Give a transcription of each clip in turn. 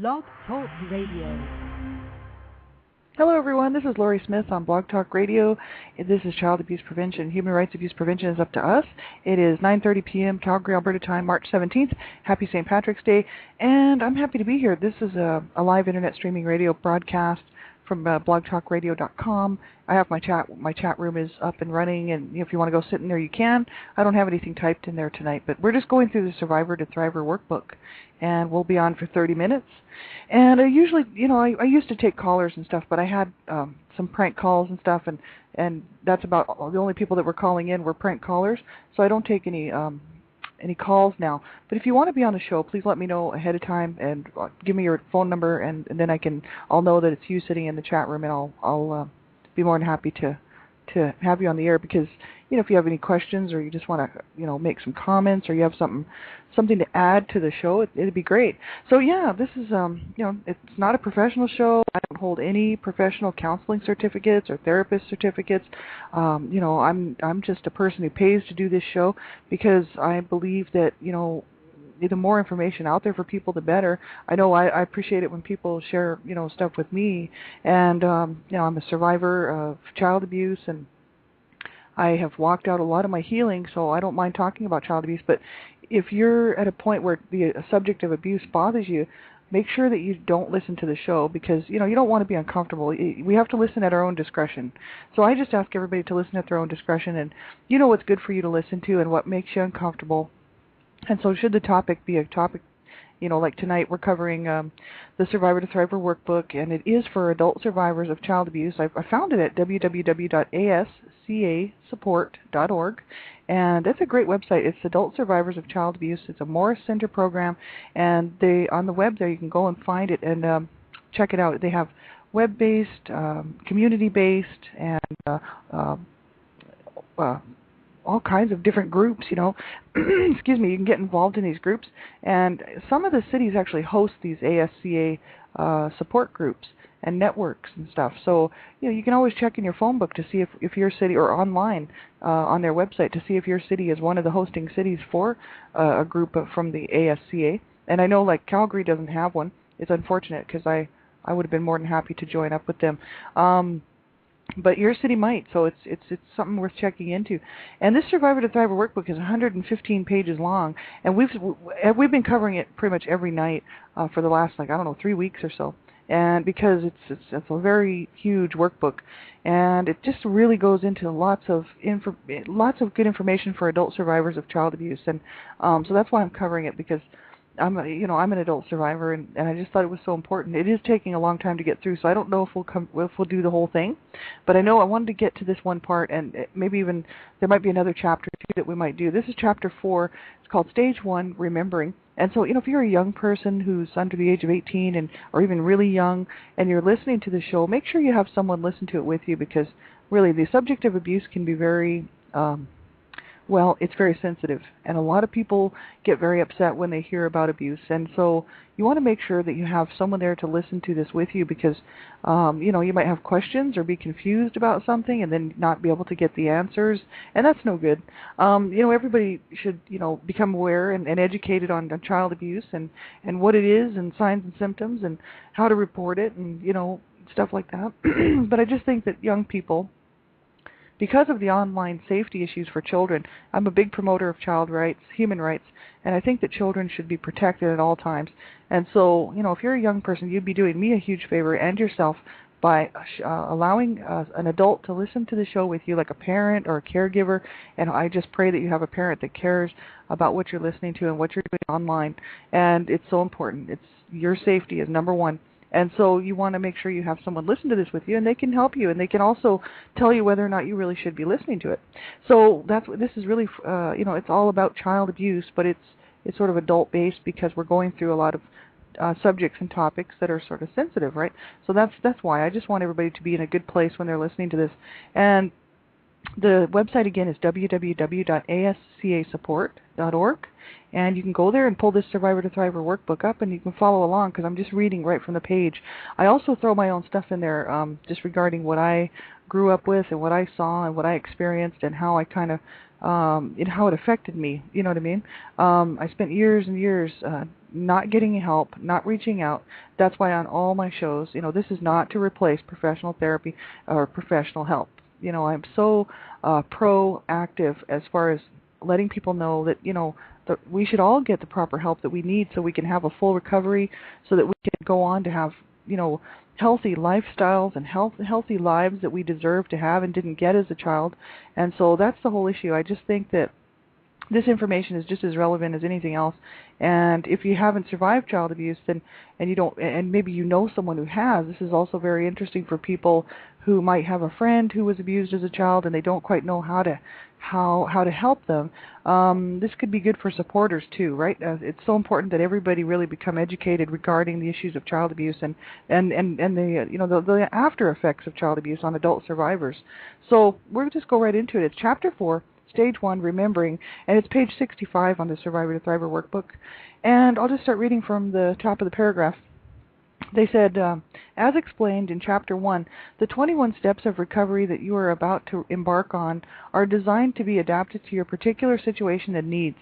Blog Talk Radio. Hello, everyone. This is Lori Smith on Blog Talk Radio. This is Child Abuse Prevention. Human Rights Abuse Prevention is up to us. It is 9:30 p.m. Calgary, Alberta time, March 17th. Happy St. Patrick's Day. And I'm happy to be here. This is a live internet streaming radio broadcast from blogtalkradio.com. I have my chat room is up and running, and if you want to go sit in there, you can. I don't have anything typed in there tonight, but we're just going through the Survivor to Thriver workbook, and we'll be on for 30 minutes. And I usually, I used to take callers and stuff, but I had some prank calls and stuff, and that's about the only people that were calling in were prank callers, so I don't take any calls now. But if you want to be on the show, please let me know ahead of time and give me your phone number, and then I'll know that it's you sitting in the chat room, and I'll be more than happy to have you on the air, because if you have any questions or you just want to make some comments, or you have something to add to the show, it'd be great. So yeah, this is it's not a professional show. I don't hold any professional counseling certificates or therapist certificates. I'm just a person who pays to do this show because I believe that the more information out there for people, the better. I know I appreciate it when people share stuff with me, and I'm a survivor of child abuse, and I have walked out a lot of my healing, so I don't mind talking about child abuse. But if you're at a point where the subject of abuse bothers you, make sure that you don't listen to the show, because you don't want to be uncomfortable. We have to listen at our own discretion. So I just ask everybody to listen at their own discretion, and you know what's good for you to listen to and what makes you uncomfortable. And so should the topic be a topic, like tonight we're covering the Survivor to Thriver workbook, and it is for adult survivors of child abuse. I found it at www.ascasupport.org, and that's a great website. It's Adult Survivors of Child Abuse. It's a Morris Center program, and on the web there you can go and find it and check it out. They have web-based, community-based, and all kinds of different groups, excuse me, you can get involved in these groups, and some of the cities actually host these ASCA support groups and networks and stuff. So, you can always check in your phone book to see if your city, or online on their website, to see if your city is one of the hosting cities for a group from the ASCA. And I know, like, Calgary doesn't have one. It's unfortunate, because I would have been more than happy to join up with them. But your city might, so it's something worth checking into. And this Survivor to Thriver workbook is 115 pages long, and we've been covering it pretty much every night for the last 3 weeks or so. And because it's a very huge workbook, and it just really goes into lots of good information for adult survivors of child abuse, and so that's why I'm covering it, because I'm an adult survivor, and I just thought it was so important. It is taking a long time to get through, so I don't know if we'll do the whole thing, but I know I wanted to get to this one part, and maybe even there might be another chapter too that we might do. This is chapter 4. It's called Stage 1, Remembering. And so, if you're a young person who's under the age of 18 or even really young, and you're listening to the show, make sure you have someone listen to it with you, because really the subject of abuse can be very it's very sensitive, and a lot of people get very upset when they hear about abuse, and so you want to make sure that you have someone there to listen to this with you, because you might have questions or be confused about something and then not be able to get the answers, and that's no good. Everybody should become aware and educated on child abuse and what it is, and signs and symptoms, and how to report it, and stuff like that. But I just think that young people, because of the online safety issues for children, I'm a big promoter of child rights, human rights, and I think that children should be protected at all times. And so, if you're a young person, you'd be doing me a huge favor and yourself by allowing an adult to listen to the show with you, like a parent or a caregiver. And I just pray that you have a parent that cares about what you're listening to and what you're doing online. And it's so important. Your safety is number one. And so you want to make sure you have someone listen to this with you, and they can help you, and they can also tell you whether or not you really should be listening to it. So that's what this is really, it's all about child abuse, but it's sort of adult-based, because we're going through a lot of subjects and topics that are sort of sensitive, right? So that's why I just want everybody to be in a good place when they're listening to this. And the website again is www.ascasupport.org, and you can go there and pull this Survivor to Thriver workbook up, and you can follow along, because I'm just reading right from the page. I also throw my own stuff in there, just regarding what I grew up with and what I saw and what I experienced, and how I kind of and how it affected me. You know what I mean? I spent years and years not getting help, not reaching out. That's why on all my shows, this is not to replace professional therapy or professional help. I'm so proactive as far as letting people know that, that we should all get the proper help that we need so we can have a full recovery, so that we can go on to have, healthy lifestyles and healthy lives that we deserve to have and didn't get as a child. And so that's the whole issue. I just think that this information is just as relevant as anything else. And if you haven't survived child abuse, then and maybe you know someone who has, this is also very interesting for people who might have a friend who was abused as a child and they don't quite know how to help them. This could be good for supporters too, right? It's so important that everybody really become educated regarding the issues of child abuse and the the after effects of child abuse on adult survivors. So we'll just go right into it. It's Chapter 4. Stage 1, Remembering, and it's page 65 on the Survivor to Thriver workbook. And I'll just start reading from the top of the paragraph. They said, as explained in Chapter 1, the 21 steps of recovery that you are about to embark on are designed to be adapted to your particular situation and needs.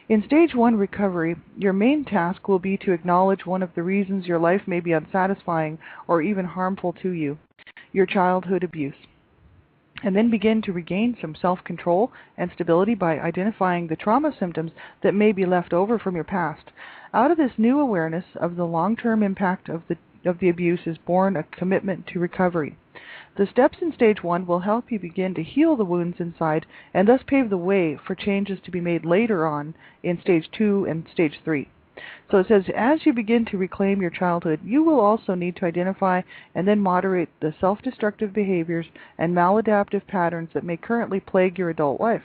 In Stage 1 recovery, your main task will be to acknowledge one of the reasons your life may be unsatisfying or even harmful to you, your childhood abuse. And then begin to regain some self-control and stability by identifying the trauma symptoms that may be left over from your past. Out of this new awareness of the long-term impact of the abuse is born a commitment to recovery. The steps in Stage 1 will help you begin to heal the wounds inside and thus pave the way for changes to be made later on in Stage 2 and Stage 3. So it says, as you begin to reclaim your childhood, you will also need to identify and then moderate the self-destructive behaviors and maladaptive patterns that may currently plague your adult life.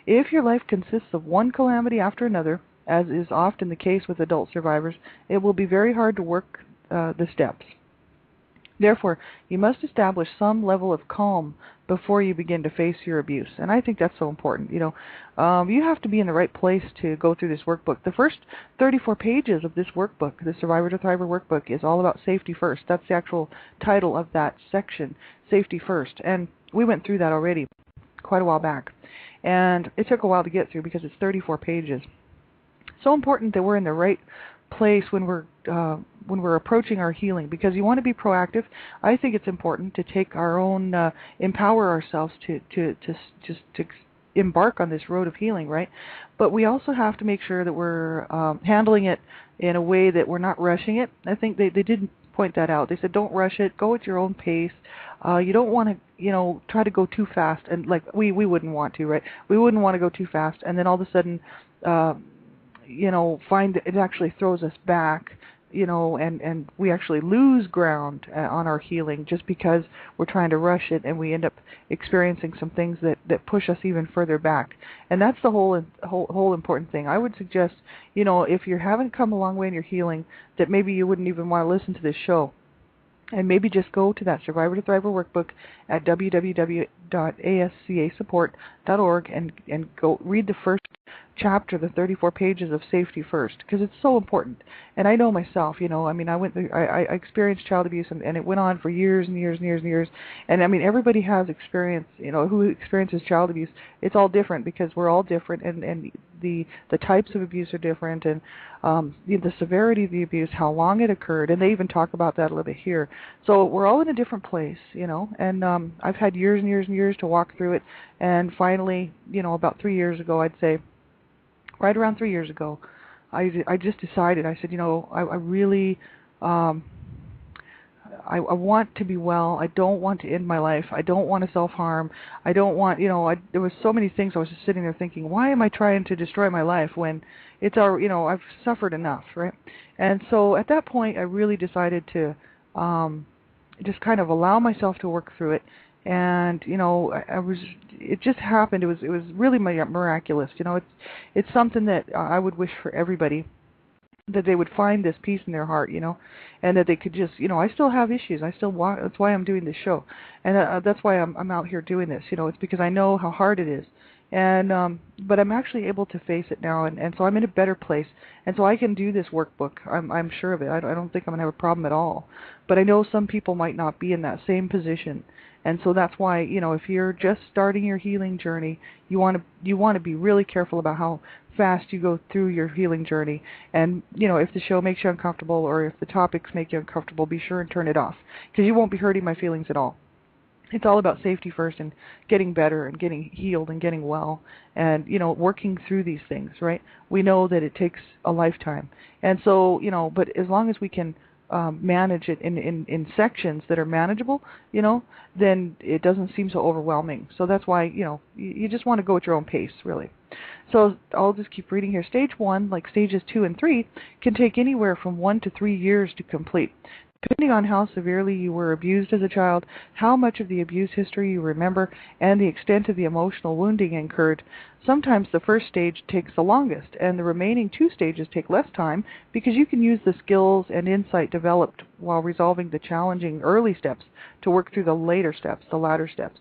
If your life consists of one calamity after another, as is often the case with adult survivors, it will be very hard to work the steps. Therefore, you must establish some level of calm before you begin to face your abuse. And I think that's so important. You have to be in the right place to go through this workbook. The first 34 pages of this workbook, the Survivor to Thriver workbook, is all about safety first. That's the actual title of that section, Safety First. And we went through that already quite a while back. And it took a while to get through because it's 34 pages. So important that we're in the right place when we're approaching our healing, because you want to be proactive. I think it's important to take our own empower ourselves to embark on this road of healing, right? But we also have to make sure that we're handling it in a way that we're not rushing it. I think they did point that out. They said don't rush it, go at your own pace. You don't want to try to go too fast, and like we wouldn't want to, right? We wouldn't want to go too fast and then all of a sudden find that it actually throws us back, and we actually lose ground on our healing just because we're trying to rush it, and we end up experiencing some things that push us even further back. And that's the whole important thing. I would suggest, if you haven't come a long way in your healing, that maybe you wouldn't even want to listen to this show. And maybe just go to that Survivor to Thriver workbook at www.ascasupport.org and go read the first chapter, the 34 pages of Safety First, because it's so important. And I know myself, I went through, I experienced child abuse, and it went on for years and years and years and years. And everybody has experience, who experiences child abuse. It's all different because we're all different, and the types of abuse are different, and the severity of the abuse, how long it occurred, and they even talk about that a little bit here. So we're all in a different place, and I've had years and years and years to walk through it, and finally, about 3 years ago, I'd say, right around 3 years ago, I just decided, I said, I really, I want to be well. I don't want to end my life. I don't want to self-harm. I don't want, there was so many things I was just sitting there thinking, why am I trying to destroy my life when it's I've suffered enough, right? And so at that point, I really decided to just kind of allow myself to work through it. And it just happened. It was really miraculous. It's something that I would wish for everybody, that they would find this peace in their heart, and that they could just, I still have issues. That's why I'm doing this show, and that's why I'm out here doing this. It's because I know how hard it is, And but I'm actually able to face it now, and so I'm in a better place, and so I can do this workbook. I'm sure of it. I don't think I'm gonna have a problem at all. But I know some people might not be in that same position, and so that's why, if you're just starting your healing journey, you want to be really careful about how fast you go through your healing journey. And if the show makes you uncomfortable or if the topics make you uncomfortable, be sure and turn it off, because you won't be hurting my feelings at all. It's all about safety first and getting better and getting healed and getting well and, working through these things, right? We know that it takes a lifetime. And so, but as long as we can manage it in sections that are manageable, then it doesn't seem so overwhelming. So that's why, you just want to go at your own pace, really. So I'll just keep reading here. Stage 1, like stages 2 and 3, can take anywhere from 1 to 3 years to complete, depending on how severely you were abused as a child, how much of the abuse history you remember, and the extent of the emotional wounding incurred. Sometimes the first stage takes the longest, and the remaining 2 stages take less time because you can use the skills and insight developed while resolving the challenging early steps to work through the later steps, the latter steps.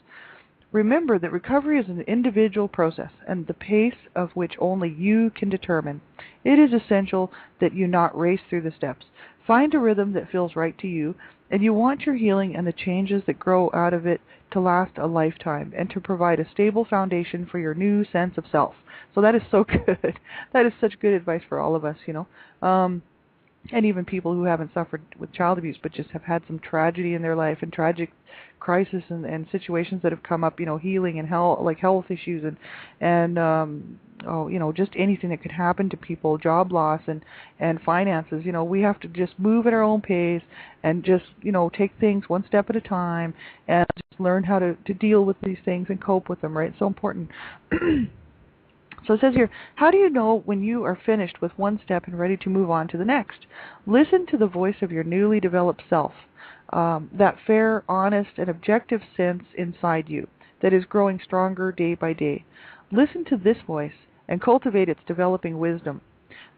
Remember that recovery is an individual process, and the pace of which only you can determine. It is essential that you not race through the steps. Find a rhythm that feels right to you, and you want your healing and the changes that grow out of it to last a lifetime and to provide a stable foundation for your new sense of self. So that is so good. That is such good advice for all of us, and even people who haven't suffered with child abuse but just have had some tragedy in their life and tragic crisis and situations that have come up, healing and health issues and just anything that could happen to people, job loss and finances. We have to just move at our own pace and just, take things one step at a time and just learn how to deal with these things and cope with them, right? It's so important. So it says here, how do you know when you are finished with one step and ready to move on to the next? Listen to the voice of your newly developed self, that fair, honest, and objective sense inside you that is growing stronger day by day. Listen to this voice and cultivate its developing wisdom.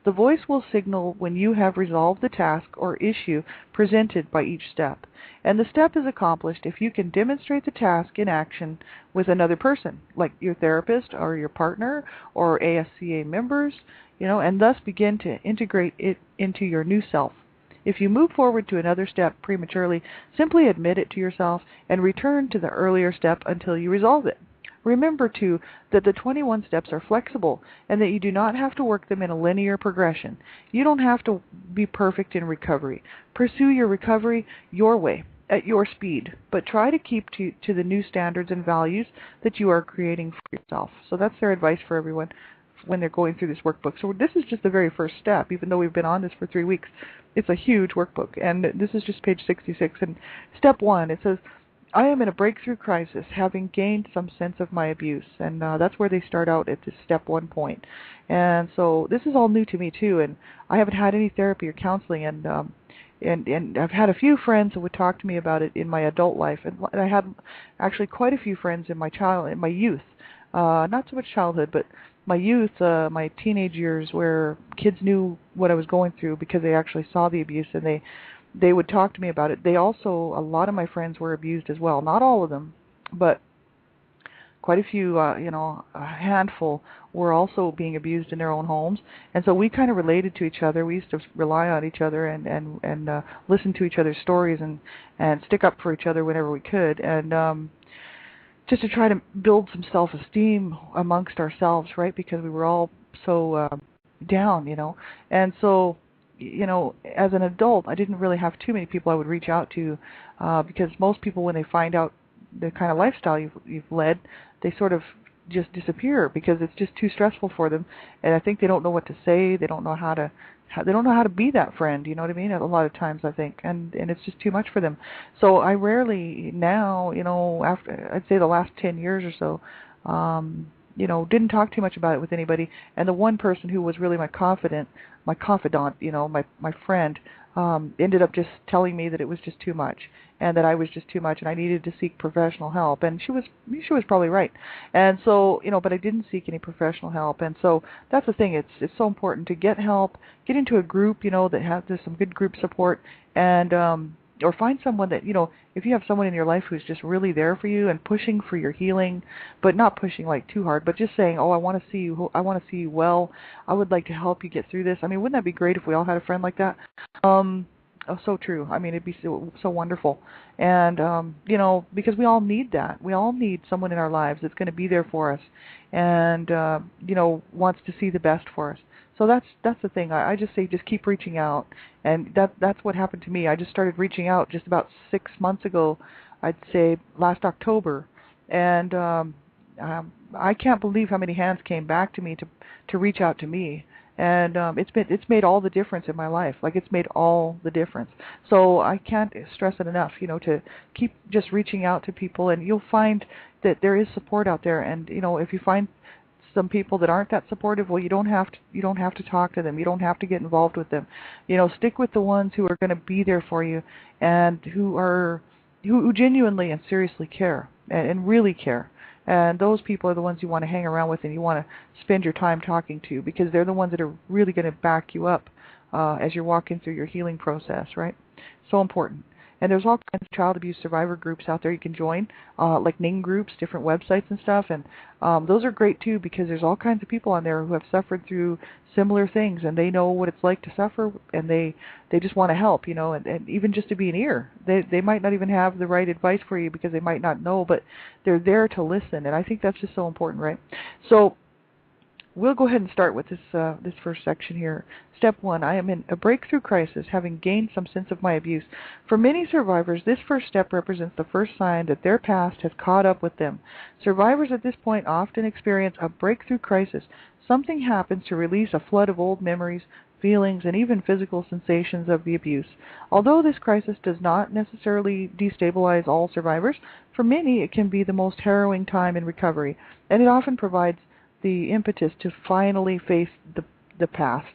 The voice will signal when you have resolved the task or issue presented by each step. And the step is accomplished if you can demonstrate the task in action with another person, like your therapist or your partner or ASCA members, and thus begin to integrate it into your new self. If you move forward to another step prematurely, simply admit it to yourself and return to the earlier step until you resolve it. Remember, too, that the 21 steps are flexible and that you do not have to work them in a linear progression. You don't have to be perfect in recovery. Pursue your recovery your way, at your speed, but try to keep to the new standards and values that you are creating for yourself. So that's their advice for everyone when they're going through this workbook. So this is just the very first step, even though we've been on this for 3 weeks. It's a huge workbook, and this is just page 66. And step 1, it says, I am in a breakthrough crisis, having gained some sense of my abuse. And that's where they start out at this step 1 point. And so this is all new to me, too, and I haven't had any therapy or counseling, and I've had a few friends who would talk to me about it in my adult life, and I had actually quite a few friends in my youth, not so much childhood, but my youth, my teenage years, where kids knew what I was going through because they actually saw the abuse, and they would talk to me about it. They also, a lot of my friends were abused as well. Not all of them, but quite a few, a handful were also being abused in their own homes. And so we kind of related to each other. We used to rely on each other and listen to each other's stories and stick up for each other whenever we could. And just to try to build some self-esteem amongst ourselves, right? Because we were all so down, And so, as an adult, I didn't really have too many people I would reach out to because most people, when they find out the kind of lifestyle you've led, they sort of just disappear because it's just too stressful for them, and I think they don't know what to say. They don't know how to be that friend. You know what I mean? A lot of times, I think, and it's just too much for them. So I rarely now, after I'd say the last 10 years or so, didn't talk too much about it with anybody. And the one person who was really my confidant, my friend, ended up just telling me that it was just too much and that I was just too much and I needed to seek professional help. And she was probably right. And so, but I didn't seek any professional help. And so that's the thing. It's so important to get help, get into a group, that has some good group support, and or find someone that, if you have someone in your life who's just really there for you and pushing for your healing, but not pushing like too hard, but just saying, oh, I want to see you, well, I would like to help you get through this. I mean, wouldn't that be great if we all had a friend like that? Oh, so true. I mean, it'd be so wonderful. And, because we all need that. We all need someone in our lives that's going to be there for us and, wants to see the best for us. So that's the thing. I just say just keep reaching out. And that's what happened to me. I just started reaching out just about 6 months ago, I'd say last October. And I can't believe how many hands came back to me to reach out to me. And it's made all the difference in my life. Like, it's made all the difference. So I can't stress it enough, to keep just reaching out to people, and you'll find that there is support out there. And if you find some people that aren't that supportive, well, you don't have to talk to them. You don't have to get involved with them. Stick with the ones who are going to be there for you and who genuinely and seriously care and really care. And those people are the ones you want to hang around with and you want to spend your time talking to, because they're the ones that are really going to back you up as you're walking through your healing process, right? So important. And there's all kinds of child abuse survivor groups out there you can join, like Ning groups, different websites and stuff. And those are great, too, because there's all kinds of people on there who have suffered through similar things, and they know what it's like to suffer, and they just want to help, and even just to be an ear. They might not even have the right advice for you because they might not know, but they're there to listen, and I think that's just so important, right? So we'll go ahead and start with this first section here. Step 1, I am in a breakthrough crisis, having gained some sense of my abuse. For many survivors, this first step represents the first sign that their past has caught up with them. Survivors at this point often experience a breakthrough crisis. Something happens to release a flood of old memories, feelings, and even physical sensations of the abuse. Although this crisis does not necessarily destabilize all survivors, for many it can be the most harrowing time in recovery, and it often provides the impetus to finally face the past.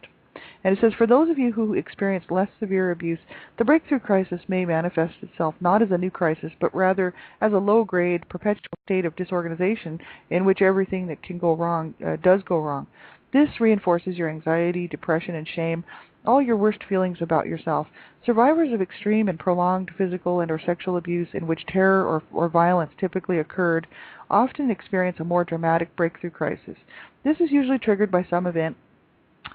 And it says, for those of you who experienced less severe abuse, the breakthrough crisis may manifest itself not as a new crisis, but rather as a low-grade, perpetual state of disorganization in which everything that can go wrong does go wrong. This reinforces your anxiety, depression, and shame, all your worst feelings about yourself. Survivors of extreme and prolonged physical and or sexual abuse in which terror or violence typically occurred often experience a more dramatic breakthrough crisis. This is usually triggered by some event,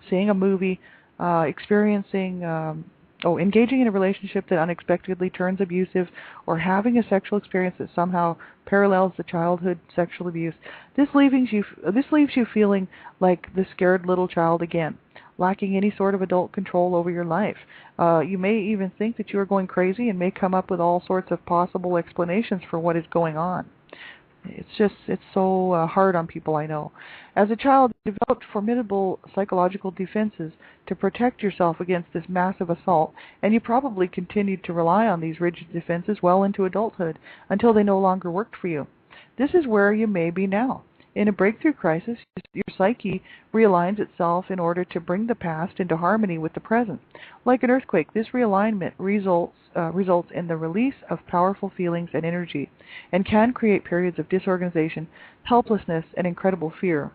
seeing a movie, engaging in a relationship that unexpectedly turns abusive, or having a sexual experience that somehow parallels the childhood sexual abuse. This leaves you feeling like the scared little child again, lacking any sort of adult control over your life. You may even think that you are going crazy and may come up with all sorts of possible explanations for what is going on. It's so hard on people, I know. As a child, you developed formidable psychological defenses to protect yourself against this massive assault, and you probably continued to rely on these rigid defenses well into adulthood until they no longer worked for you. This is where you may be now. In a breakthrough crisis, your psyche realigns itself in order to bring the past into harmony with the present. Like an earthquake, this realignment results in the release of powerful feelings and energy, and can create periods of disorganization, helplessness, and incredible fear.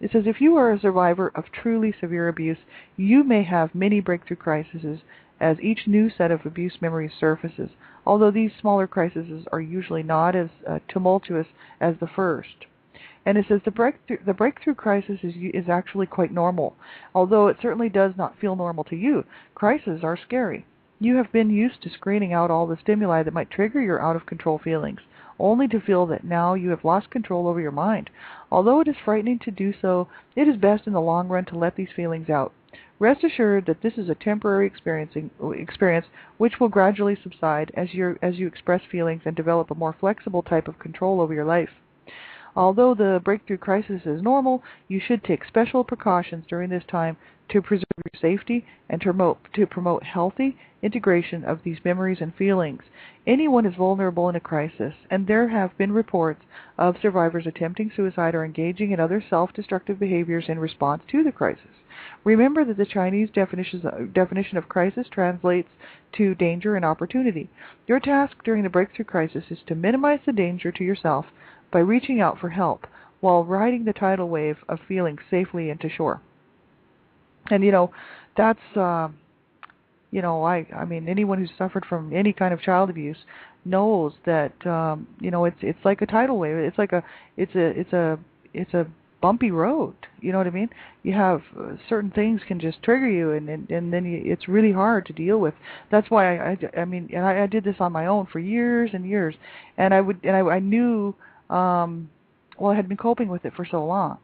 It says, if you are a survivor of truly severe abuse, you may have many breakthrough crises as each new set of abuse memories surfaces, although these smaller crises are usually not as tumultuous as the first. And it says the breakthrough crisis is actually quite normal, although it certainly does not feel normal to you. Crises are scary. You have been used to screening out all the stimuli that might trigger your out-of-control feelings, only to feel that now you have lost control over your mind. Although it is frightening to do so, it is best in the long run to let these feelings out. Rest assured that this is a temporary experience which will gradually subside as you express feelings and develop a more flexible type of control over your life. Although the breakthrough crisis is normal, you should take special precautions during this time to preserve your safety and to promote healthy integration of these memories and feelings. Anyone is vulnerable in a crisis, and there have been reports of survivors attempting suicide or engaging in other self-destructive behaviors in response to the crisis. Remember that the Chinese definition of crisis translates to danger and opportunity. Your task during the breakthrough crisis is to minimize the danger to yourself by reaching out for help while riding the tidal wave of feeling safely into shore. And, that's, I mean, anyone who's suffered from any kind of child abuse knows that it's like a tidal wave. It's a bumpy road. You know what I mean? You have certain things can just trigger you, and then it's really hard to deal with. That's why I did this on my own for years and years, and I knew I had been coping with it for so long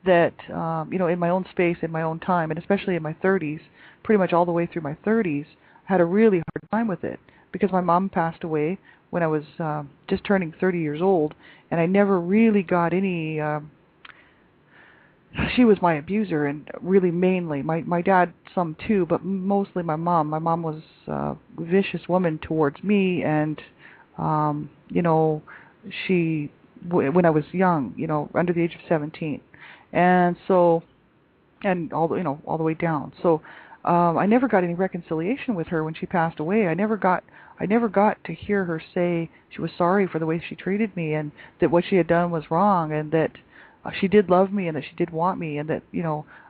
that in my own space, in my own time, and especially in my 30s, pretty much all the way through my 30s, I had a really hard time with it because my mom passed away when I was just turning 30 years old, and I never really got any. She was my abuser, and really mainly my dad some too, but mostly my mom. My mom was a vicious woman towards me, and she when I was young, under the age of 17, and so, and all the way down. So I never got any reconciliation with her when she passed away. I never got to hear her say she was sorry for the way she treated me, and that what she had done was wrong, and that she did love me, and that she did want me, and that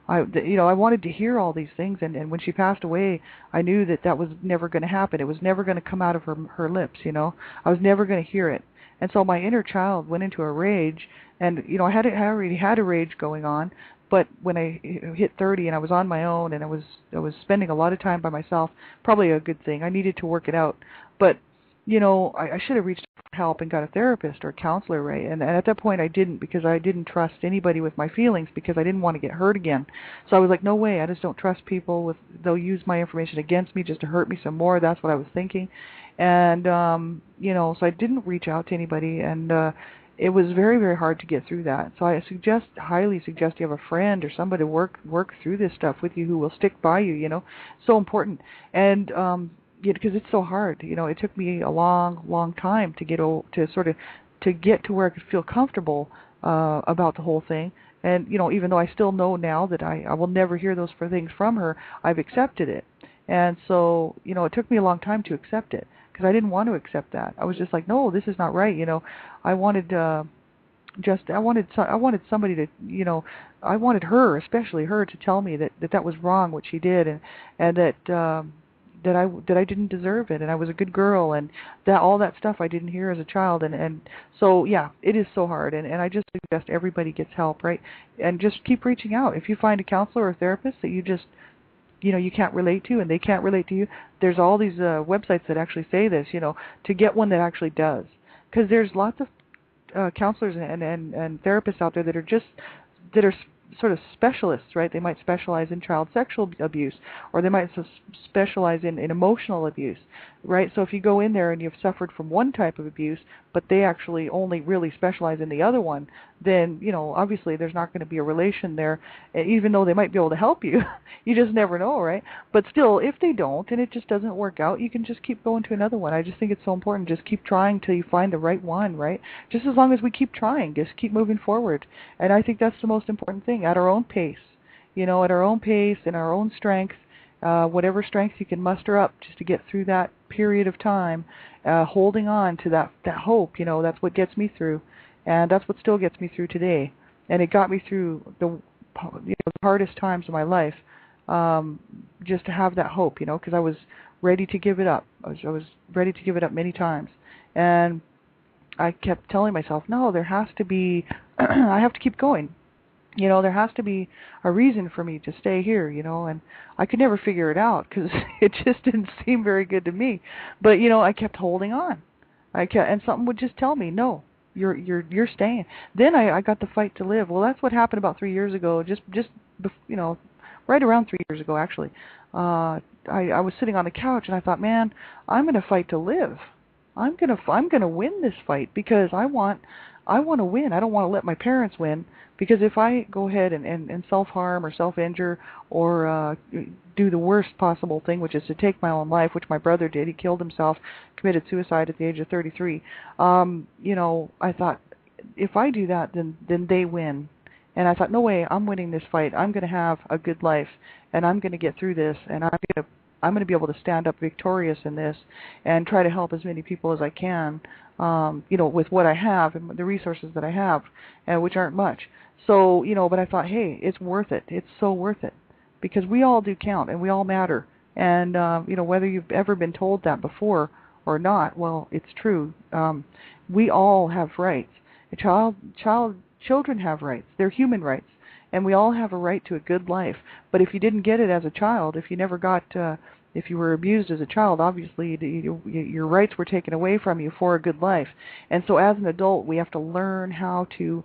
I wanted to hear all these things. And when she passed away, I knew that was never going to happen. It was never going to come out of her lips. I was never going to hear it. And so my inner child went into a rage, and I already had a rage going on. But when I hit 30 and I was on my own, and I was spending a lot of time by myself, probably a good thing. I needed to work it out, but I should have reached for help and got a therapist or a counselor, right? And at that point I didn't, because I didn't trust anybody with my feelings, because I didn't want to get hurt again. So I was like, no way, I just don't trust people. They'll use my information against me just to hurt me some more. That's what I was thinking. And so I didn't reach out to anybody, and it was very, very hard to get through that. So I highly suggest you have a friend or somebody to work through this stuff with you, who will stick by you. So important. And because it's so hard. It took me a long, long time to get to where I could feel comfortable about the whole thing. And even though I still know now that I will never hear those things from her, I've accepted it. And so it took me a long time to accept it, because I didn't want to accept that. I was just like, no, this is not right. I wanted somebody to, I wanted her, especially her, to tell me that was wrong what she did, and that I didn't deserve it, and I was a good girl, and that all that stuff I didn't hear as a child, and so yeah, it is so hard, and I just suggest everybody gets help, right? And just keep reaching out. If you find a counselor or therapist that you just you can't relate to, and they can't relate to you, there's all these websites that actually say this, to get one that actually does, because there's lots of counselors and therapists out there that are sort of specialists, right? They might specialize in child sexual abuse, or they might specialize in emotional abuse, right? So if you go in there and you've suffered from one type of abuse, but they actually only really specialize in the other one, then, obviously there's not going to be a relation there, even though they might be able to help you. You just never know, right? But still, if they don't and it just doesn't work out, you can just keep going to another one. I just think it's so important. Just keep trying till you find the right one, right? Just as long as we keep trying, just keep moving forward. And I think that's the most important thing, at our own pace, at our own pace, in our own strength, whatever strength you can muster up just to get through that period of time, holding on to that hope, that's what gets me through. And that's what still gets me through today. And it got me through the hardest times of my life, just to have that hope, because I was ready to give it up. I was ready to give it up many times. And I kept telling myself, no, there has to be, I have to keep going. There has to be a reason for me to stay here, and I could never figure it out, because it just didn't seem very good to me. But, I kept holding on. And something would just tell me, no, you're staying. Then I got the fight to live. Well, that's what happened about 3 years ago, just right around 3 years ago, actually. I was sitting on the couch, and I thought, man, I'm going to fight to live. I'm going to win this fight, because I want to win. I don't want to let my parents win, because if I go ahead and self-harm or self-injure or do the worst possible thing, which is to take my own life, which my brother did. He killed himself, committed suicide at the age of 33. I thought, if I do that, then they win. And I thought, no way, I'm winning this fight. I'm going to have a good life, and I'm going to get through this, and I'm going to be able to stand up victorious in this and try to help as many people as I can, with what I have and the resources that I have, which aren't much. So, but I thought, hey, it's worth it. It's so worth it, because we all do count, and we all matter. And whether you've ever been told that before or not, well, it's true. We all have rights. Children have rights. They're human rights, and we all have a right to a good life. But if you didn't get it as a child, if you never got, if you were abused as a child, obviously your rights were taken away from you for a good life. And so, as an adult, we have to learn how to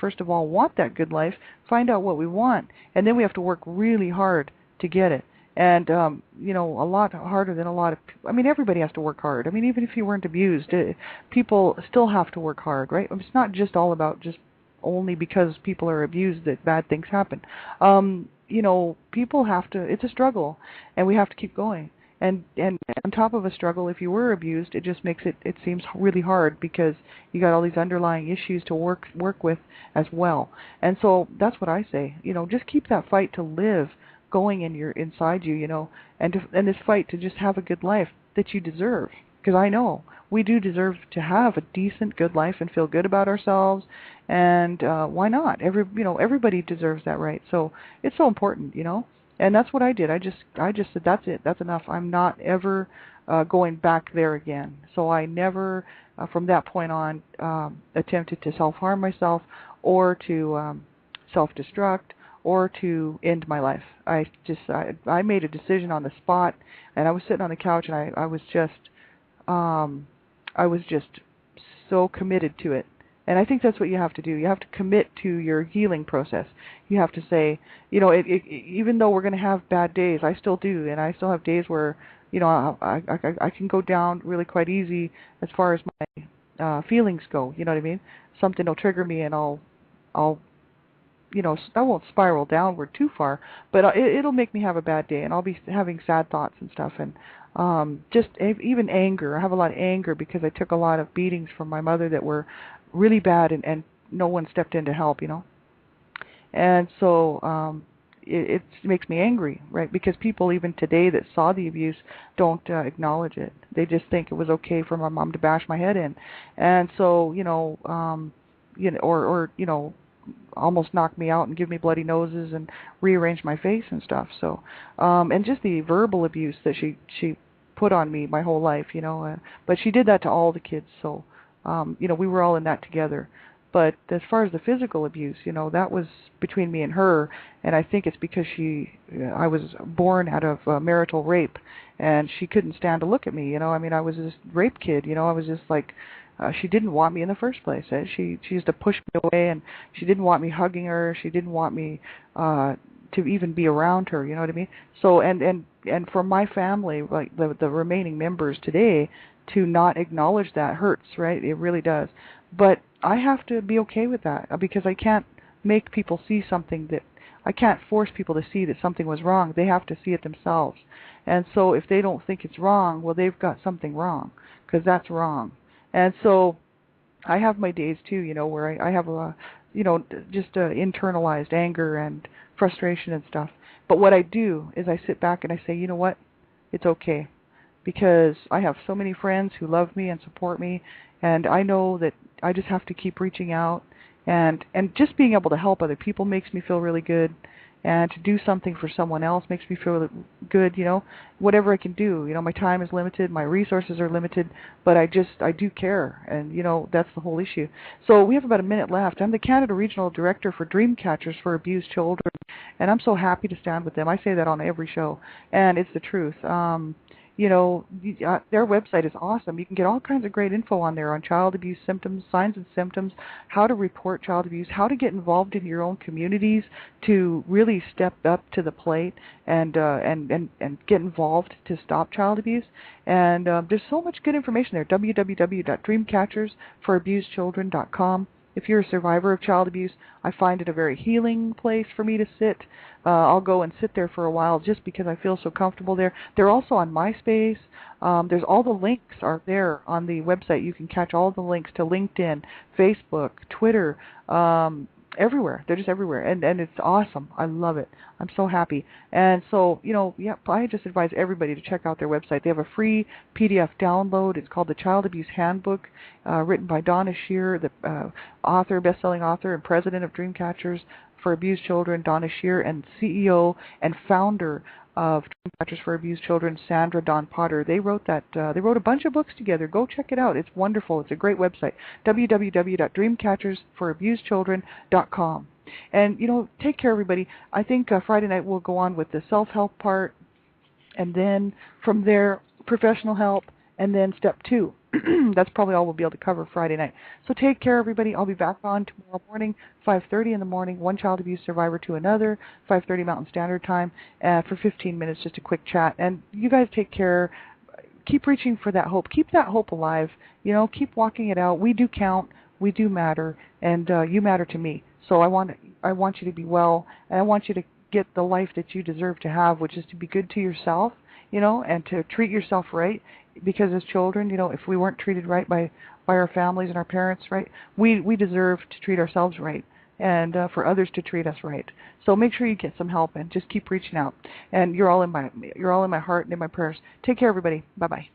first of all want that good life, find out what we want, and then we have to work really hard to get it. And a lot harder than a lot of. I mean, everybody has to work hard. I mean, even if you weren't abused, people still have to work hard, right? It's not just all about just only because people are abused that bad things happen. People have to. It's a struggle, and we have to keep going. And on top of a struggle, if you were abused, it just makes it seems really hard because you got all these underlying issues to work with as well. And so that's what I say. Just keep that fight to live going inside you, and this fight to just have a good life that you deserve. Because I know we do deserve to have a decent, good life and feel good about ourselves. And why not? Everybody deserves that right. So it's so important, And that's what I did. I just said, that's it. That's enough. I'm not ever going back there again. So I never, from that point on, attempted to self-harm myself or to self-destruct or to end my life. I made a decision on the spot, and I was sitting on the couch, and I was just so committed to it. And I think that's what you have to do. You have to commit to your healing process. You have to say, even though we're going to have bad days, I still do, and I still have days where, I can go down really quite easy as far as my feelings go. You know what I mean? Something will trigger me, and I'll I won't spiral downward too far, but it'll make me have a bad day, and I'll be having sad thoughts and stuff, and just even anger. I have a lot of anger because I took a lot of beatings from my mother that were really bad, and no one stepped in to help, And so it makes me angry, right? Because people even today that saw the abuse don't acknowledge it. They just think it was okay for my mom to bash my head in, and so or almost knock me out and give me bloody noses and rearrange my face and stuff. So and just the verbal abuse that she put on me my whole life, but she did that to all the kids. So we were all in that together. But as far as the physical abuse, that was between me and her, and I think it's because I was born out of marital rape, and she couldn't stand to look at me. I mean, I was this rape kid. I was just like, she didn't want me in the first place. She used to push me away, and she didn't want me hugging her. She didn't want me to even be around her. You know what I mean? So and for my family, like the remaining members today, to not acknowledge that hurts, right? It really does. But I have to be okay with that because I can't make people see something that I can't force people to see that something was wrong. They have to see it themselves. And so if they don't think it's wrong, well, they've got something wrong because that's wrong. And so I have my days too, where I have just internalized anger and frustration and stuff. But what I do is I sit back and I say, you know what? It's okay. Because I have so many friends who love me and support me, and I know that I just have to keep reaching out, and just being able to help other people makes me feel really good, and to do something for someone else makes me feel good, whatever I can do. My time is limited, my resources are limited, but I do care, and that's the whole issue. So we have about a minute left. I'm the Canada Regional Director for Dreamcatchers for Abused Children, and I'm so happy to stand with them. I say that on every show, and it's the truth. Their website is awesome. You can get all kinds of great info on there on child abuse symptoms, signs and symptoms, how to report child abuse, how to get involved in your own communities to really step up to the plate and get involved to stop child abuse. And there's so much good information there. www.dreamcatchersforabusedchildren.com. If you're a survivor of child abuse, I find it a very healing place for me to sit. I'll go and sit there for a while just because I feel so comfortable there. They're also on MySpace. There's all the links are there on the website. You can catch all the links to LinkedIn, Facebook, Twitter, everywhere. They're just everywhere, and it's awesome. I love it. I'm so happy. And so, I just advise everybody to check out their website. They have a free PDF download. It's called the Child Abuse Handbook, written by Donna Shear, the author, best-selling author, and president of Dreamcatchers for Abused Children, Donna Shear, and CEO and founder of Dream Catchers for Abused Children, Sandra Dawn Potter. They wrote that. They wrote a bunch of books together. Go check it out. It's wonderful. It's a great website. www.dreamcatchersforabused.children.com. And take care, everybody. I think Friday night we'll go on with the self-help part, and then from there professional help, and then step 2. That's probably all we'll be able to cover Friday night. So take care, everybody. I'll be back on tomorrow morning, 5:30 in the morning, one child abuse survivor to another, 5:30 Mountain Standard Time, for 15 minutes, just a quick chat. And you guys take care. Keep reaching for that hope. Keep that hope alive. Keep walking it out. We do count. We do matter, and you matter to me. So I want you to be well, and I want you to get the life that you deserve to have, which is to be good to yourself, and to treat yourself right. Because as children, if we weren't treated right by our families and our parents, right, we deserve to treat ourselves right, and for others to treat us right. So make sure you get some help and just keep reaching out. And you're all in my heart and in my prayers. Take care, everybody. Bye bye.